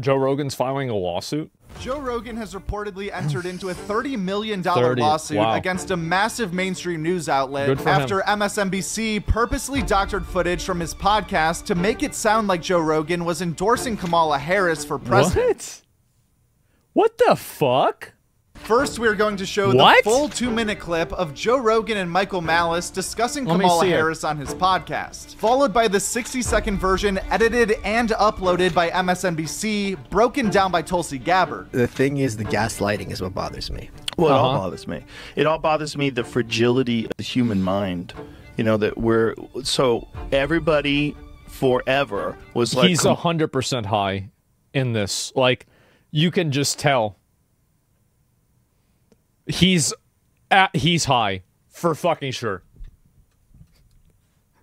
Joe Rogan's filing a lawsuit? Joe Rogan has reportedly entered into a $30 million lawsuit against a massive mainstream news outlet after MSNBC purposely doctored footage from his podcast to make it sound like Joe Rogan was endorsing Kamala Harris for president. What the fuck? First, we're going to show the full 2-minute clip of Joe Rogan and Michael Malice discussing Kamala Harris on his podcast, followed by the 60-second version edited and uploaded by MSNBC, broken down by Tulsi Gabbard. The thing is, the gaslighting is what bothers me. Well, it all bothers me. It all bothers me, the fragility of the human mind. You know, that we're, so everybody forever was like... He's 100% high in this. Like, you can just tell. He's high for fucking sure.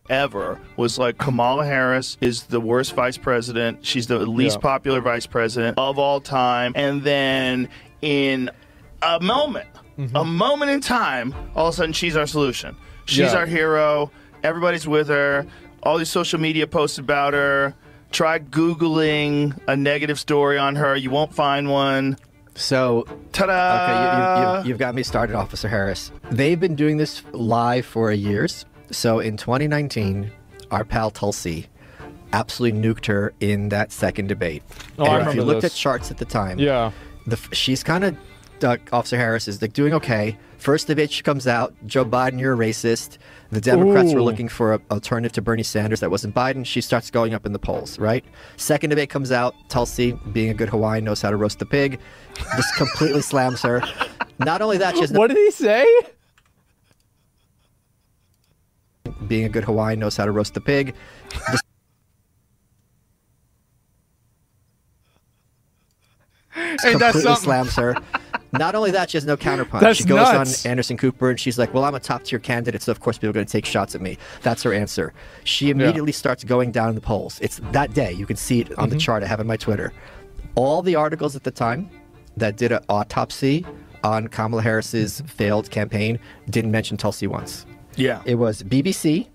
Ever was like, Kamala Harris is the worst vice president. She's the least popular vice president of all time. And then in a moment in time, all of a sudden she's our solution. She's our hero. Everybody's with her. All these social media posts about her. Try Googling a negative story on her. You won't find one. So, ta-da! Okay, you've got me started, Officer Harris. They've been doing this live for years. So in 2019, our pal Tulsi absolutely nuked her in that second debate. Oh, I remember if you looked this. at charts at the time, she's kind of, Officer Harris is like doing okay. First debate, she comes out, Joe Biden, you're a racist. The Democrats were looking for an alternative to Bernie Sanders that wasn't Biden. She starts going up in the polls, right? Second debate comes out, Tulsi, being a good Hawaiian, knows how to roast the pig, just completely slams her. Not only that, she has what did he say? Being a good Hawaiian, knows how to roast the pig. Just completely slams her. Not only that, she has no counterpunch. She goes on Anderson Cooper and she's like, well, I'm a top tier candidate, so of course people are going to take shots at me. That's her answer. She immediately starts going down in the polls. It's that day. You can see it on the chart I have on my Twitter. All the articles at the time that did an autopsy on Kamala Harris's failed campaign didn't mention Tulsi once. Yeah. It was BBC,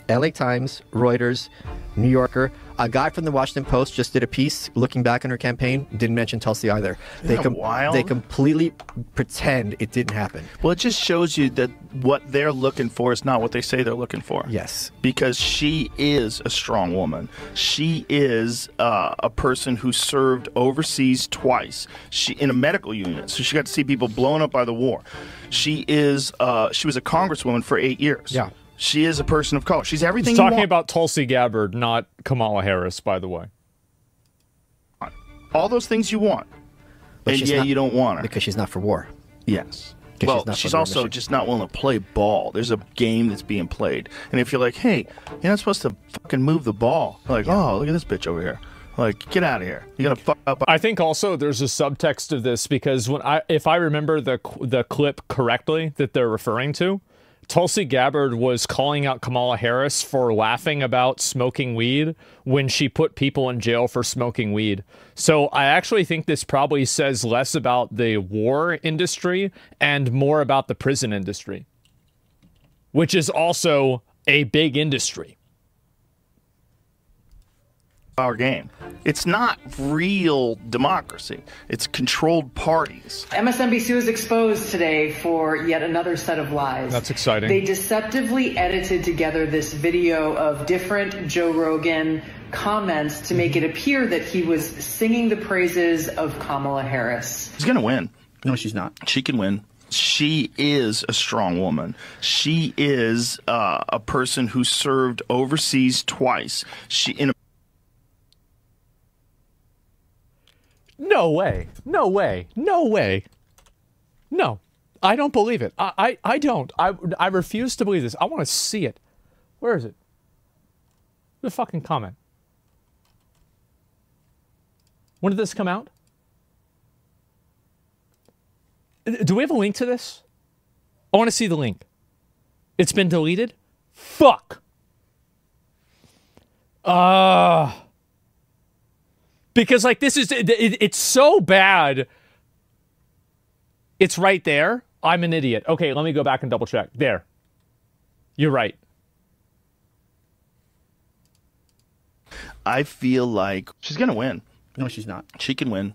LA Times, Reuters, New Yorker. A guy from the Washington Post just did a piece looking back on her campaign. Didn't mention Tulsi either. Isn't that wild? They completely pretend it didn't happen. Well, it just shows you that what they're looking for is not what they say they're looking for. Yes. Because she is a strong woman. She is a person who served overseas twice. She in a medical unit, so she got to see people blown up by the war. She was a congresswoman for 8 years. Yeah. She is a person of color. She's everything. He's talking about Tulsi Gabbard, not Kamala Harris, by the way. All those things you want, but and you don't want her. Because she's not for war. Yes. Well, she's also just not willing to play ball. There's a game that's being played. And if you're like, hey, you're not supposed to fucking move the ball. Like, oh, look at this bitch over here. Like, get out of here. You're going to fuck up. I think also there's a subtext of this because if I remember the clip correctly that they're referring to, Tulsi Gabbard was calling out Kamala Harris for laughing about smoking weed when she put people in jail for smoking weed. So I actually think this probably says less about the war industry and more about the prison industry, which is also a big industry. Our game. It's not real democracy. It's controlled parties. MSNBC was exposed today for yet another set of lies. That's exciting. They deceptively edited together this video of different Joe Rogan comments to make it appear that he was singing the praises of Kamala Harris. She's going to win. No, she's not. She can win. She is a strong woman. She is a person who served overseas twice. No way. No way. No way. No. I don't believe it. I don't. I refuse to believe this. I want to see it. Where is it? The fucking comment. When did this come out? Do we have a link to this? I want to see the link. It's been deleted? Fuck. Because, like, this is... it's so bad. It's right there. I'm an idiot. Okay, let me go back and double check. There. You're right. I feel like she's going to win. No, she's not. She can win.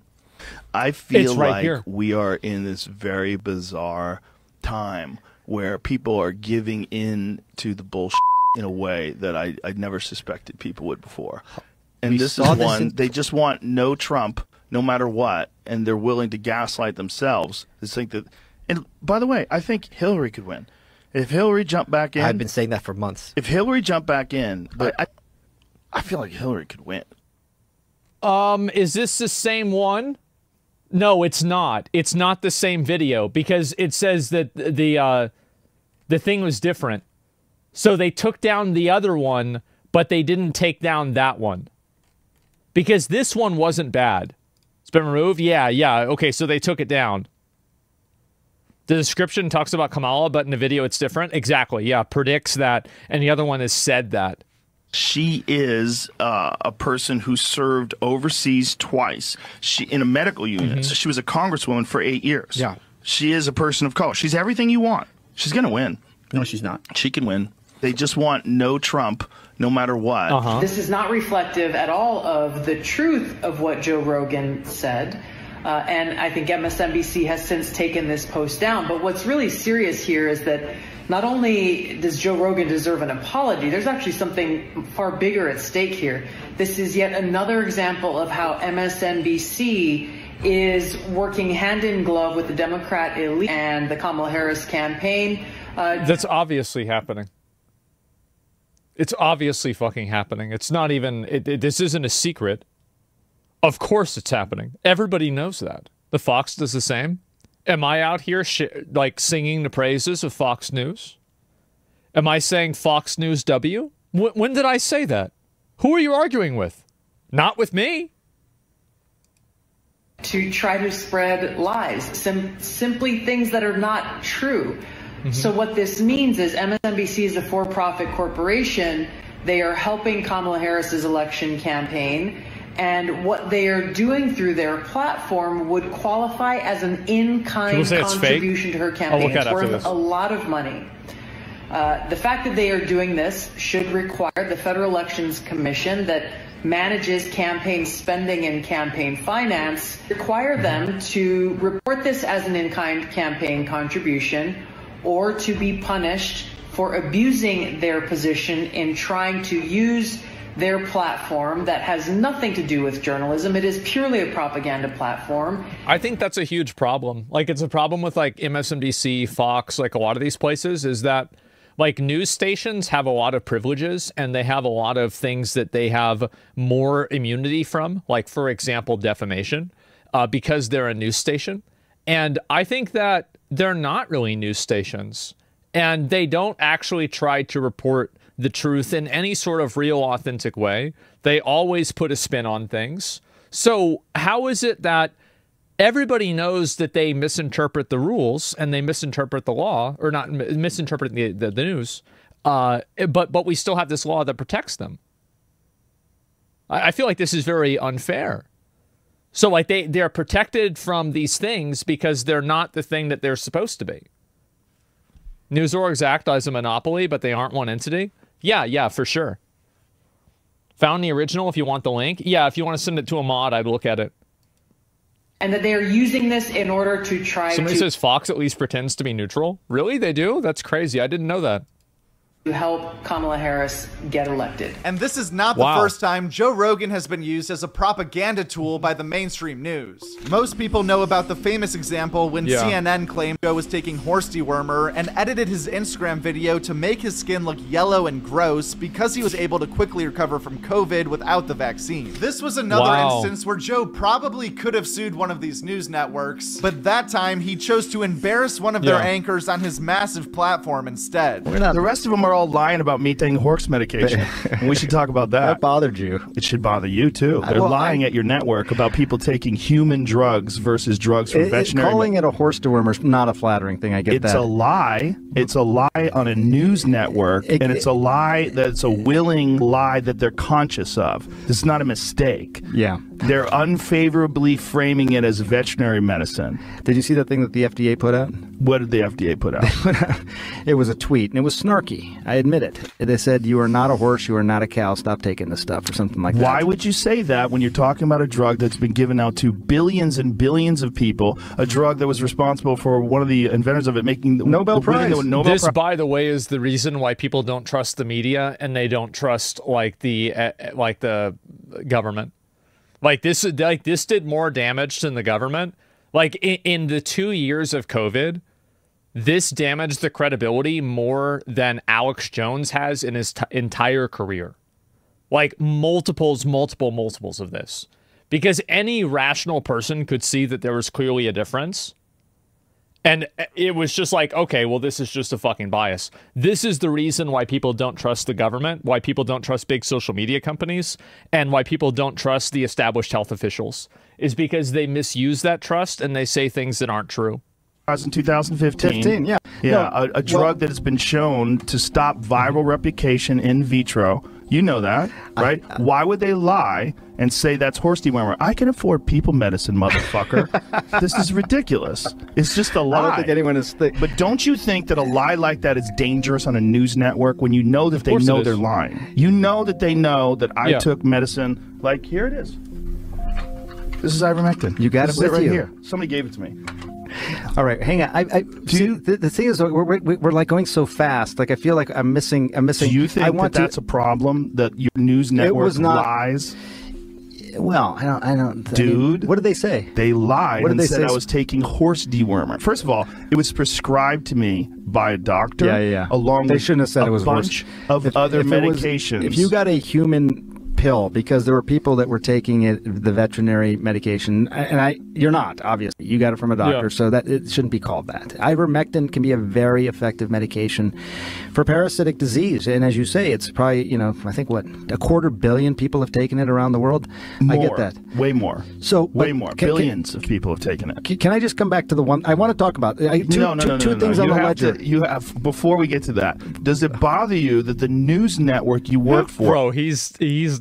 I feel right like here. we are in this very bizarre time where people are giving in to the bullshit in a way that I never suspected people would before. And this is one, they just want no Trump, no matter what, and they're willing to gaslight themselves. They think that, and by the way, I think Hillary could win. If Hillary jumped back in. I've been saying that for months. If Hillary jumped back in, but I feel like Hillary could win. Is this the same one? No, it's not. It's not the same video because it says that the thing was different. So they took down the other one, but they didn't take down that one. Because this one wasn't bad. It's been removed? Yeah. Okay, so they took it down. The description talks about Kamala, but in the video it's different? Exactly, yeah. Predicts that, and the other one has said that. She is a person who served overseas twice. She in a medical unit. So she was a congresswoman for 8 years. Yeah. She is a person of color. She's everything you want. She's going to win. No, she's not. She can win. They just want no Trump, no matter what. This is not reflective at all of the truth of what Joe Rogan said. And I think MSNBC has since taken this post down. But what's really serious here is that not only does Joe Rogan deserve an apology, there's actually something far bigger at stake here. This is yet another example of how MSNBC is working hand in glove with the Democrat elite and the Kamala Harris campaign. That's obviously happening. It's obviously fucking happening. It's not even, this isn't a secret. Of course it's happening. Everybody knows that. The Fox does the same. Am I out here like singing the praises of Fox News? Am I saying Fox News W? When did I say that? Who are you arguing with? Not with me. To try to spread lies, simply things that are not true. So what this means is MSNBC is a for-profit corporation. They are helping Kamala Harris's election campaign. And what they are doing through their platform would qualify as an in-kind contribution to her campaign. It's worth a lot of money. The fact that they are doing this should require the Federal Elections Commission that manages campaign spending and campaign finance, require them to report this as an in-kind campaign contribution or to be punished for abusing their position in trying to use their platform that has nothing to do with journalism. It is purely a propaganda platform. I think that's a huge problem. Like, it's a problem with like MSNBC, Fox, like a lot of these places is that like news stations have a lot of privileges and they have a lot of things that they have more immunity from, like, for example, defamation, because they're a news station. And I think that they're not really news stations and they don't actually try to report the truth in any sort of real, authentic way. They always put a spin on things. So how is it that everybody knows that they misinterpret the rules and they misinterpret the law, or not misinterpret the news, but we still have this law that protects them? I feel like this is very unfair. So like they're protected from these things because they're not the thing that they're supposed to be. News orgs act as a monopoly, but they aren't one entity. Yeah, for sure. Found the original if you want the link. Yeah, if you want to send it to a mod, I'd look at it. And that they are using this in order to try Somebody says Fox at least pretends to be neutral. Really? They do? That's crazy. I didn't know that. To help Kamala Harris get elected. And this is not the first time Joe Rogan has been used as a propaganda tool by the mainstream news. Most people know about the famous example when CNN claimed Joe was taking horse dewormer and edited his Instagram video to make his skin look yellow and gross because he was able to quickly recover from COVID without the vaccine. This was another instance where Joe probably could have sued one of these news networks, but that time he chose to embarrass one of their anchors on his massive platform instead. The rest of them are all lying about me taking horse medication. And we should talk about that. That bothered you. It should bother you too. They're lying at your network about people taking human drugs versus drugs from veterinary. Calling it a horse dewormer is not a flattering thing. I get that. It's a lie. It's a lie on a news network, and it's a lie that's a willing lie that they're conscious of. This is not a mistake. Yeah. They're unfavorably framing it as veterinary medicine. Did you see that thing that the FDA put out? What did the FDA put out? It was a tweet, and it was snarky. I admit it. They said, you are not a horse, you are not a cow, stop taking this stuff, or something like that. Why would you say that when you're talking about a drug that's been given out to billions and billions of people, a drug that was responsible for one of the inventors of it making the Nobel Prize? This, by the way, is the reason why people don't trust the media and they don't trust like the government. Like this did more damage than the government. Like in the 2 years of COVID, this damaged the credibility more than Alex Jones has in his entire career. Like multiples of this. Because any rational person could see that there was clearly a difference. And it was just like, okay, well, this is just a fucking bias. This is the reason why people don't trust the government, why people don't trust big social media companies, and why people don't trust the established health officials. Is because they misuse that trust and they say things that aren't true. In 2015, a drug that has been shown to stop viral replication in vitro. You know that, right? Why would they lie and say that's horse dewormer? I can afford people medicine, motherfucker. This is ridiculous. It's just a lie. I don't think anyone is. But don't you think that a lie like that is dangerous on a news network when you know that they know they're lying? You know that they know that I took medicine. Like, here it is. This is ivermectin. You got it with right you. Here. Somebody gave it to me. All right, hang on. The thing is, we're like going so fast. Like I feel like I'm missing. Do you think that's a problem? That your news network lies? Well, I don't. Dude, I mean, what did they say? They lied and said I was taking horse dewormer. First of all, it was prescribed to me by a doctor. Along they with shouldn't have said a it was bunch of other medications. If you got a human pill, because there were people that were taking it, the veterinary medication, and you're not, obviously. You got it from a doctor, so that it shouldn't be called that. Ivermectin can be a very effective medication for parasitic disease, and as you say, it's probably, I think, what, 250 million people have taken it around the world? More, I get that. Way more. So, way more. Billions of people have taken it. Can I just come back to the one I want to talk about? Two things on the ledger. You have, before we get to that, does it bother you that the news network you work for... Bro, he's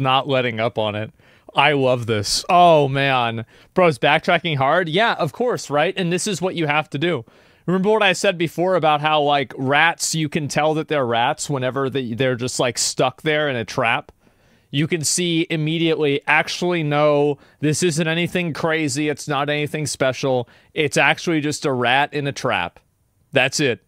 not letting up on it. I love this. Oh man, bro's backtracking hard. Yeah, of course, right? And this is what you have to do. Remember what I said before about how like rats, you can tell that they're rats whenever they're just like stuck there in a trap. You can see immediately, actually, no, this isn't anything crazy. It's not anything special. It's actually just a rat in a trap. That's it.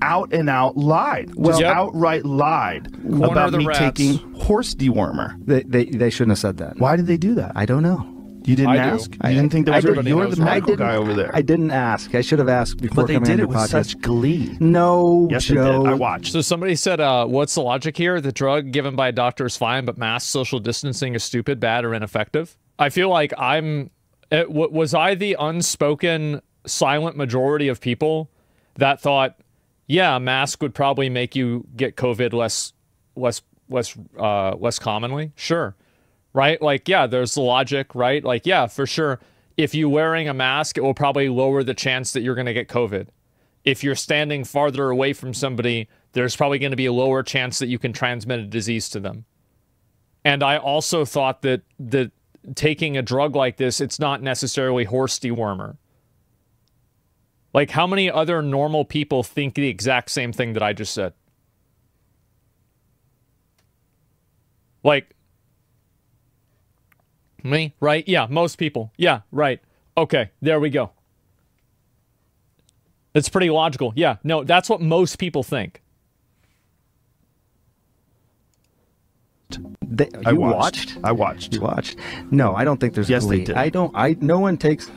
Out and out lied. Just outright lied about me taking horse dewormer. They shouldn't have said that. Why did they do that? I don't know. You didn't ask? You didn't think that was you're the medical guy over there. I didn't ask. I should have asked before coming on your podcast. But they did it with such glee. No, yes, Joe. They did. I watched. So somebody said, what's the logic here? The drug given by a doctor is fine, but mass social distancing is stupid, bad, or ineffective? I feel like was I the unspoken silent majority of people that thought, yeah, a mask would probably make you get COVID less commonly? Sure. Right? Like, yeah, there's the logic, right? Like, yeah, for sure. If you're wearing a mask, it will probably lower the chance that you're going to get COVID. If you're standing farther away from somebody, there's probably going to be a lower chance that you can transmit a disease to them. And I also thought that taking a drug like this, it's not necessarily horse dewormer. Like, how many other normal people think the exact same thing that I just said? Like, me, right? Yeah, most people. Yeah, right. Okay, there we go. That's pretty logical. Yeah, no, that's what most people think. I watched. You watched? No, I don't think there's glee. They did. No one takes...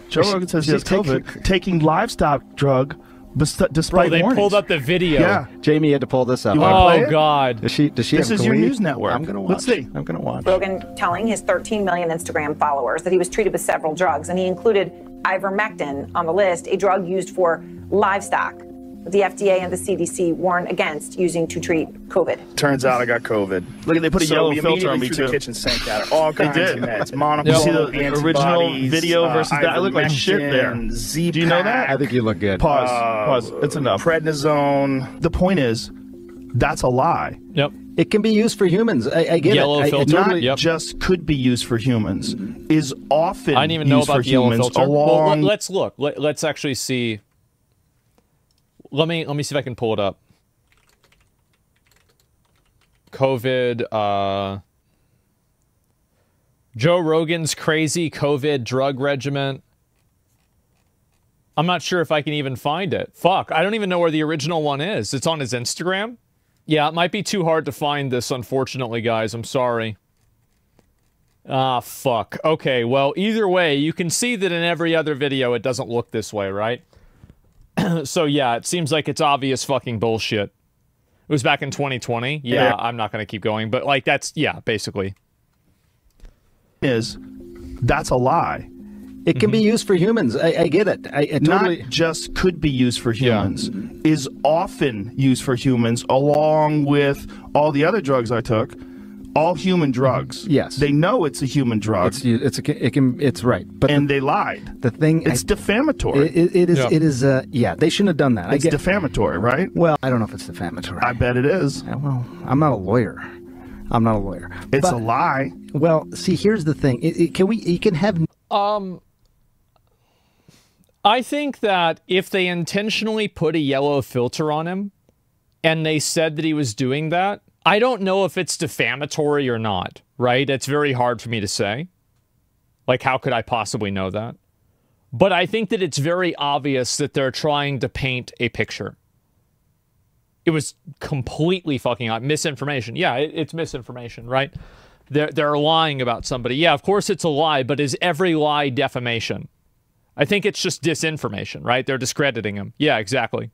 Joe Rogan says he has COVID, taking livestock drug despite Bro, they warnings. pulled up the video. Yeah. Jamie had to pull this up. You want to play it? God. Does she this have is your news network. I'm going to watch. Let's see. I'm going to watch. Rogan telling his 13 million Instagram followers that he was treated with several drugs, and he included ivermectin on the list, a drug used for livestock. The FDA and the CDC warn against using to treat COVID. Turns out I got COVID. Look, they put a yellow filter on me too. The kitchen sink at it. All kinds of meds. You see the original video versus that? I look like shit there. Do you know that? I think you look good. Pause. It's enough. Prednisone. The point is, that's a lie. Yep. It can be used for humans. I get yellow it. Filter. Not just could be used for humans. Is often I didn't even know about the yellow filter. Along... Well, let's look. Let's actually see. let me see if I can pull it up. COVID, Joe Rogan's crazy COVID drug regimen. I'm not sure if I can even find it. Fuck, I don't even know where the original one is. It's on his Instagram? Yeah, it might be too hard to find this, unfortunately, guys. I'm sorry. Ah, fuck. Okay, well, either way, you can see that in every other video it doesn't look this way, right? So, yeah, it seems like it's obvious fucking bullshit. It was back in 2020. Yeah, I'm not going to keep going, but, like, that's, yeah, basically. That's a lie. It can be used for humans. I get it. I totally... Not just could be used for humans. Yeah. Is often used for humans, along with all the other drugs I took. All human drugs. Yes. They know it's a human drug. It's right. But they lied. The thing... It's defamatory. It is, yeah, they shouldn't have done that. It's defamatory, right? Well, I don't know if it's defamatory. I bet it is. Well, I'm not a lawyer. It's a lie. Well, see, here's the thing. You can have... I think that if they intentionally put a yellow filter on him and they said that he was doing that, I don't know if it's defamatory or not, right? It's very hard for me to say. Like, how could I possibly know that? But I think that it's very obvious that they're trying to paint a picture. It was completely fucking misinformation. Yeah, it's misinformation, right? They're lying about somebody. Yeah, of course it's a lie, but is every lie defamation? I think it's just disinformation, right? They're discrediting him. Yeah, exactly.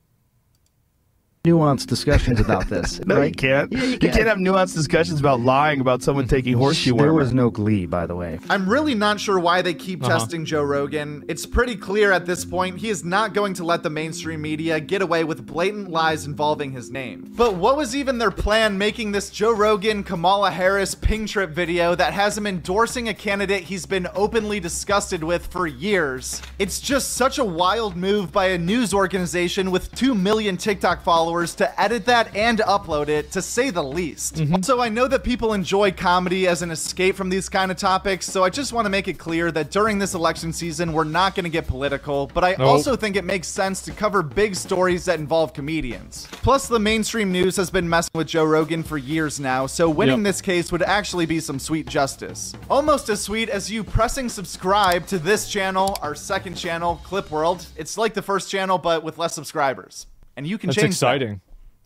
Nuanced discussions about this. No, right? You can't. Yeah, you can't have nuanced discussions about lying about someone taking horseshoe worm. There was no glee, by the way. I'm really not sure why they keep testing Joe Rogan. It's pretty clear at this point he is not going to let the mainstream media get away with blatant lies involving his name. But what was even their plan making this Joe Rogan, Kamala Harris ping trip video that has him endorsing a candidate he's been openly disgusted with for years? It's just such a wild move by a news organization with 2 million TikTok followers to edit that and upload it, to say the least. So I know that people enjoy comedy as an escape from these kind of topics, so I just want to make it clear that during this election season, we're not going to get political, but I also think it makes sense to cover big stories that involve comedians. Plus, the mainstream news has been messing with Joe Rogan for years now, so winning this case would actually be some sweet justice. Almost as sweet as you pressing subscribe to this channel, our second channel, Clip World. It's like the first channel, but with less subscribers. And you can change exciting.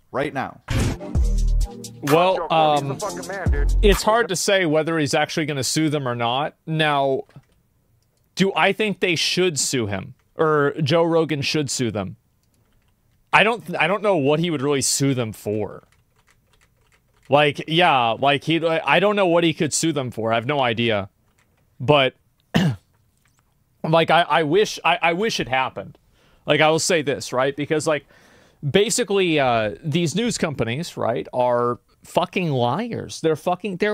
Right now. Well, it's hard to say whether he's actually going to sue them or not. Now, do I think they should sue him, or Joe Rogan should sue them? I don't know what he would really sue them for. Like, yeah, like I don't know what he could sue them for. I have no idea. But like I wish it happened. Like, I will say this, right? Because like basically, these news companies, right, are fucking liars. They're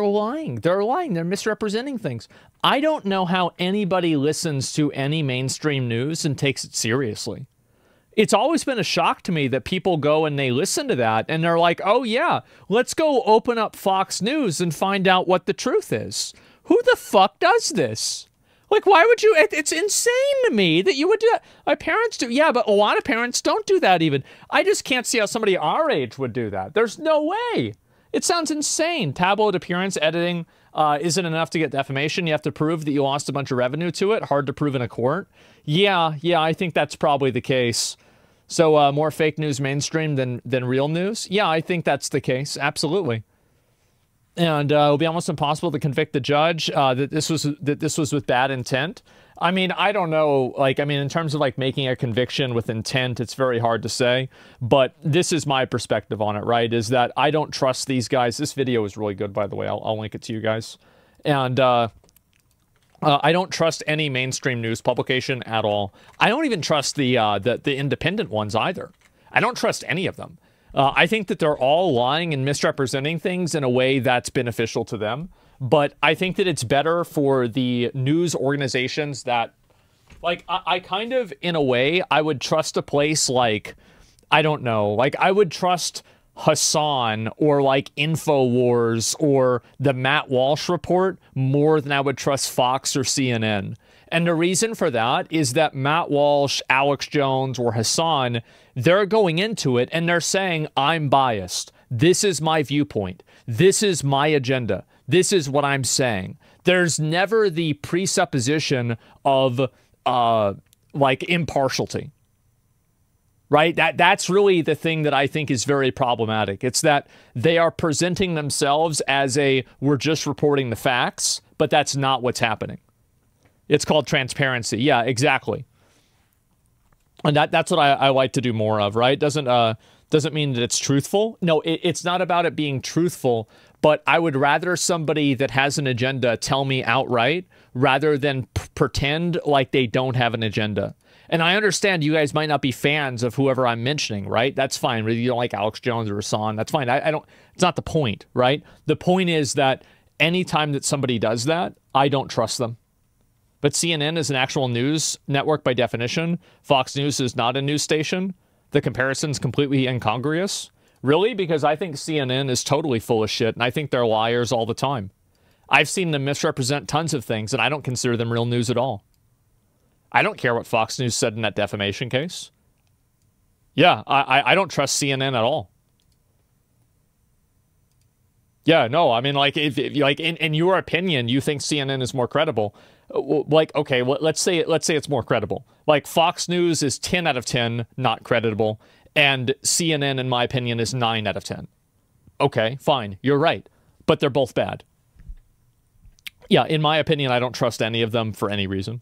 lying. They're misrepresenting things. I don't know how anybody listens to any mainstream news and takes it seriously. It's always been a shock to me that people go and they listen to that and they're like, oh yeah, let's go open up Fox News and find out what the truth is. Who the fuck does this? Like, why would you? It's insane to me that you would do that. My parents do. Yeah, but a lot of parents don't do that even. I just can't see how somebody our age would do that. There's no way. It sounds insane. Tabloid appearance editing isn't enough to get defamation. You have to prove that you lost a bunch of revenue to it. Hard to prove in a court. Yeah, I think that's probably the case. So more fake news mainstream than real news? Yeah, I think that's the case. Absolutely. And it'll be almost impossible to convict the judge that this was with bad intent. I mean, I don't know. Like, I mean, in terms of like making a conviction with intent, it's very hard to say. But this is my perspective on it, right? Is that I don't trust these guys. This video is really good, by the way. I'll link it to you guys. And I don't trust any mainstream news publication at all. I don't even trust the independent ones either. I don't trust any of them. I think that they're all lying and misrepresenting things in a way that's beneficial to them. But I think that it's better for the news organizations that, like, I kind of, in a way, I would trust a place like, I don't know, like, I would trust Hassan or like InfoWars or the Matt Walsh report more than I would trust Fox or CNN. And the reason for that is that Matt Walsh, Alex Jones, or Hassan, they're going into it and they're saying, I'm biased. This is my viewpoint. This is my agenda. This is what I'm saying. There's never the presupposition of like impartiality. Right? That's really the thing that I think is very problematic. It's that they are presenting themselves as we're just reporting the facts, but that's not what's happening. It's called transparency. Yeah, exactly. And that's what I like to do more of, right? Doesn't mean that it's truthful. No, it's not about it being truthful, but I would rather somebody that has an agenda tell me outright rather than pretend like they don't have an agenda. And I understand you guys might not be fans of whoever I'm mentioning, right? That's fine. Whether you don't like Alex Jones or Hassan, that's fine. I don't. It's not the point, right? The point is that anytime that somebody does that, I don't trust them. But CNN is an actual news network by definition. Fox News is not a news station. The comparison's completely incongruous. Really? Because I think CNN is totally full of shit, and I think they're liars all the time. I've seen them misrepresent tons of things, and I don't consider them real news at all. I don't care what Fox News said in that defamation case. Yeah, I don't trust CNN at all. Yeah, no, I mean, like, if like in your opinion, you think CNN is more credible. Like, okay, well, let's say it's more credible. Like, Fox News is 10 out of 10 not credible, and CNN, in my opinion, is 9 out of 10. Okay, fine, you're right, but they're both bad. Yeah, in my opinion, I don't trust any of them for any reason.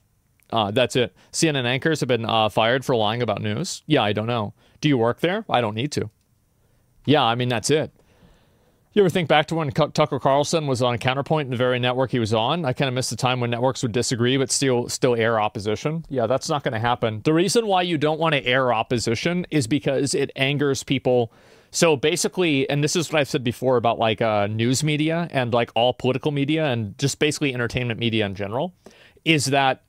That's it. CNN anchors have been fired for lying about news. Yeah, I don't know. Do you work there? I don't need to. Yeah, I mean, that's it. You ever think back to when Tucker Carlson was on Counterpoint in the very network he was on? I kind of miss the time when networks would disagree but still air opposition. Yeah, that's not going to happen. The reason why you don't want to air opposition is because it angers people. So basically, and this is what I've said before about like news media and like all political media and just basically entertainment media in general, is that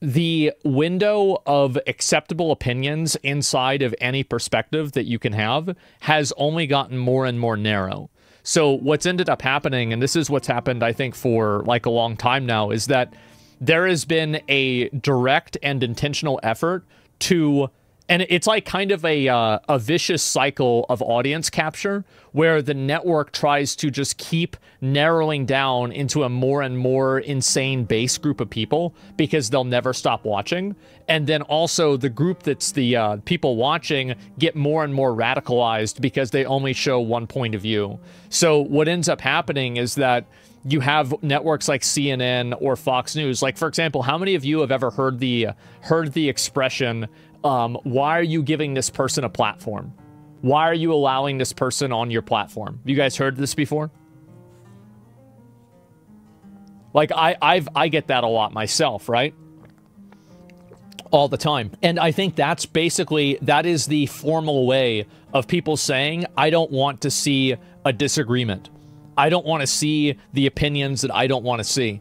the window of acceptable opinions inside of any perspective that you can have has only gotten more and more narrow. So what's ended up happening, and this is what's happened, I think, for like a long time now, is that there has been a direct and intentional effort to, and it's like kind of a vicious cycle of audience capture where the network tries to just keep narrowing down into a more and more insane base group of people because they'll never stop watching. And then also the group that's the people watching get more and more radicalized because they only show one point of view. So what ends up happening is that you have networks like CNN or Fox News. Like, for example, how many of you have ever heard the expression, why are you giving this person a platform? Why are you allowing this person on your platform? You guys heard this before? Like, I get that a lot myself, right? All the time. And I think that's basically, that is the formal way of people saying, I don't want to see a disagreement. I don't want to see the opinions that I don't want to see.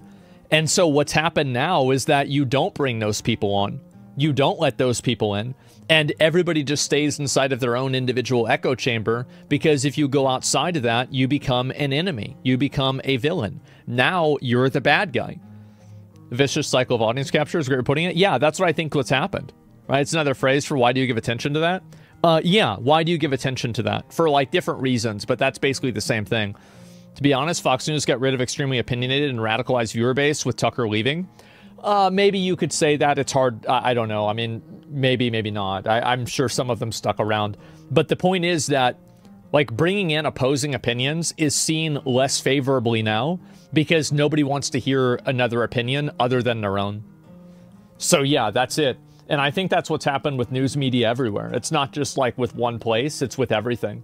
And so what's happened now is that you don't bring those people on. You don't let those people in, and everybody just stays inside of their own individual echo chamber, because if you go outside of that, you become an enemy. You become a villain. Now you're the bad guy. Vicious cycle of audience capture is great you're putting it. Yeah, that's what I think what's happened. Right? It's another phrase for why do you give attention to that? Yeah, why do you give attention to that? For like different reasons, but that's basically the same thing. To be honest, Fox News got rid of extremely opinionated and radicalized viewer base with Tucker leaving. Maybe you could say that. It's hard. I don't know. I mean, maybe, maybe not. I'm sure some of them stuck around. But the point is that, like, bringing in opposing opinions is seen less favorably now because nobody wants to hear another opinion other than their own. So, yeah, that's it. And I think that's what's happened with news media everywhere. It's not just, like, with one place. It's with everything.